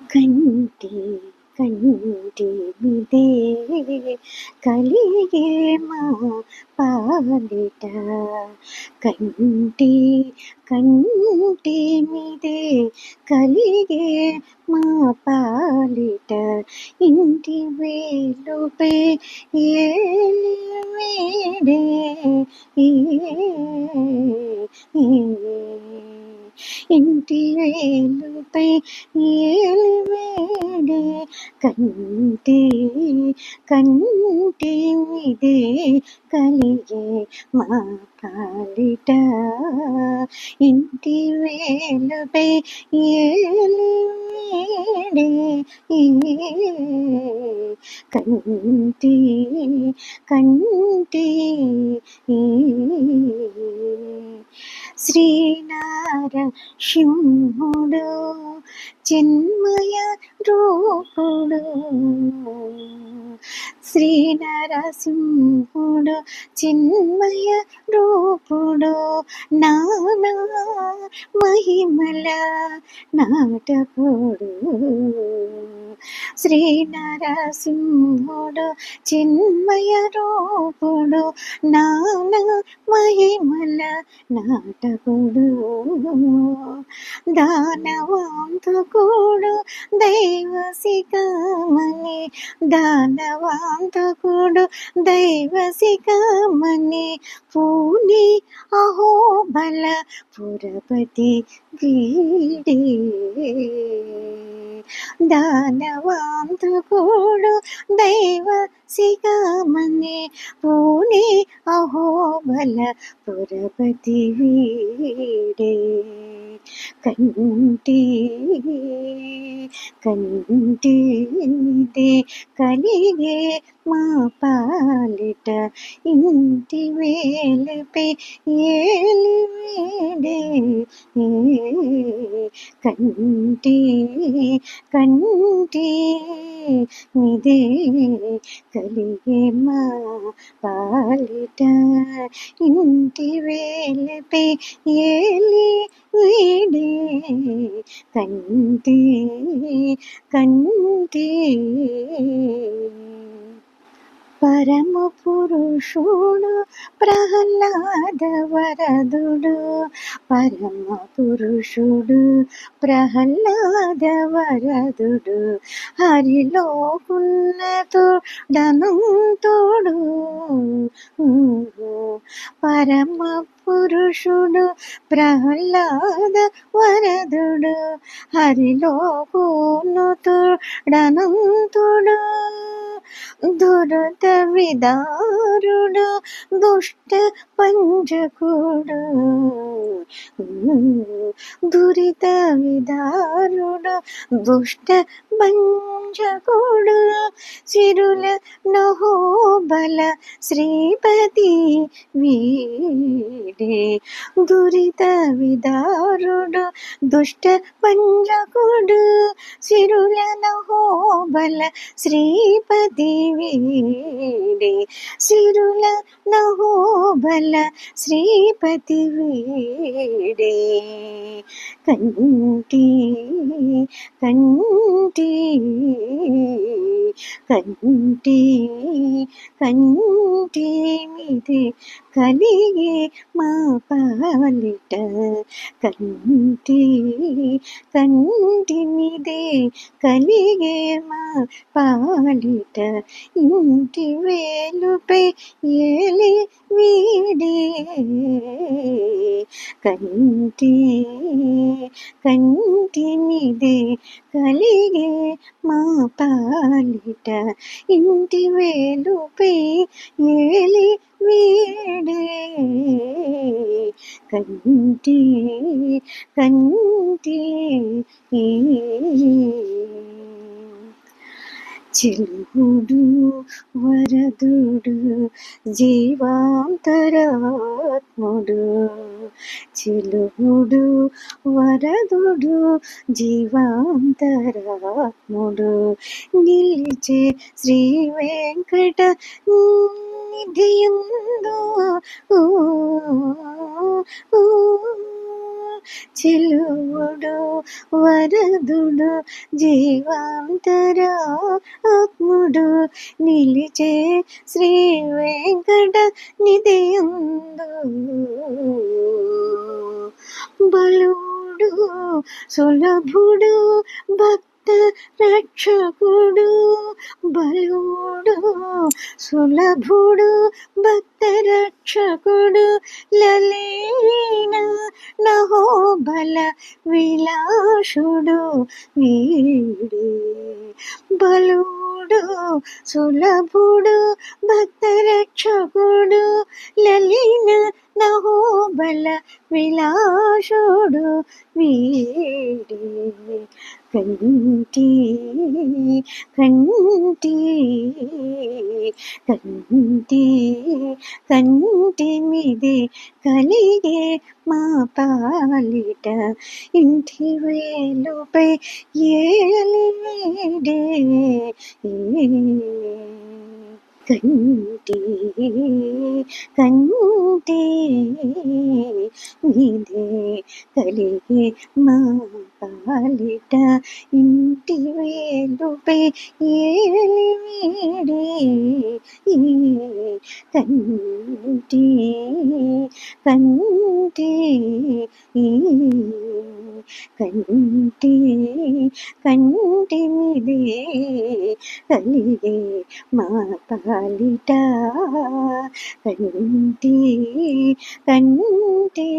కంటి కంటి మిదే కలిగే మా పాలిట కంటి కంటి మిదే కలిగే మా పాలిట ఇంటి వేలుపై ఏలి వేడే ఏ ఇంటి వేలుపై ఏలివేడే కంటి కంటి మిదే కలిగే మా పాలిట ఇంటి వేలుపై ఏలివేడే కంటి కంటి శ్రీనారసింహుడు చిన్మయ రూపుడు శ్రీనరసింహుడు చిన్మయ రూపుడు నానా మహిమల నాటకుడు శ్రీనరసింహుడు చిన్మయ రూపుడు నానా మహిమల నాటకుడు దానవాంతకుడు దైవసికమణి దానవాంతకుడు దైవసికమణి పూని అహోబల పురపతి వీడే దానవాంతకుడు దైవ సిగమని పూని అహోబల పురపతి వీడే కంటి కంటి మిదే కలిగే మా పాలిట ఇంటి వేలుపై ఏలి వేడే కంటి కంటి మిదే కలిగే మా పాలిట ఇంటి వేలుపై ఏలి వీడే కంటి కంటి పరమ పురుషుడు ప్రహ్లాద వరదుడు పరమ పురుషుడు ప్రహ్లాద వరదుడు హరిలో ఉన్నతుడనంతుడు పరమ పురుషుడు ప్రహ్లాద వరదుడు హరిలో ఉన్నతుడనంతుడు దురత విదారుడు దుష్ట పంజకుడు దురిత విదారుడు దుష్ట పంజకుడు సిరుల నహోబల శ్రీపతి వీడే దురిత విదారుడు దుష్ట పంజకుడు సిరుల నహోబల శ్రీపతి వీడే సిరుల నహోబల శ్రీపతి వీడే కంటి కంటి కంటి కంటి మిదే కలిగే మా పాలిట కంటి కంటి మిదే కలిగే మా పాలిట ఇంటి వేలుపై ఏలి వీడే కంటి కంటి మిదే కలిగే మా పాలిట ఇంటి వేలుపై ఏలి వీడే కంటి కంటి చెలుగుడు వరదుడు జీవాంతరాత్ముడు చెలుగుడు వరదుడు జీవాంతరాత్ముడు నిలిచే శ్రీ వెంకట నిధియందు చెలువుడు వరదుడు జీవాంతరాత్ముడు నిలిచే శ్రీ వెంకట నిధియందు బలుడు సులభుడు భక్త రక్షకుడు బలుడు సులభుడు భక్త రక్షకుడు లలీన నహోబల విలాసుడు వీడే బలుడు సులభుడు భక్త రక్షకుడు లలీన నహోబల విలాసుడు వీడే కంటి కంటి కంటి కంటి మీదే కలిగే మా పాలిట ఇంటి వేలుపై ఏలిడే కంటి కంటి మీదే కలిగే మా పాలిట ఇంటి వేలుపై ఏలిడే కంటి కంటి కంటి కంటి మీదే కలిగే మా పాలిట కంటి కంటి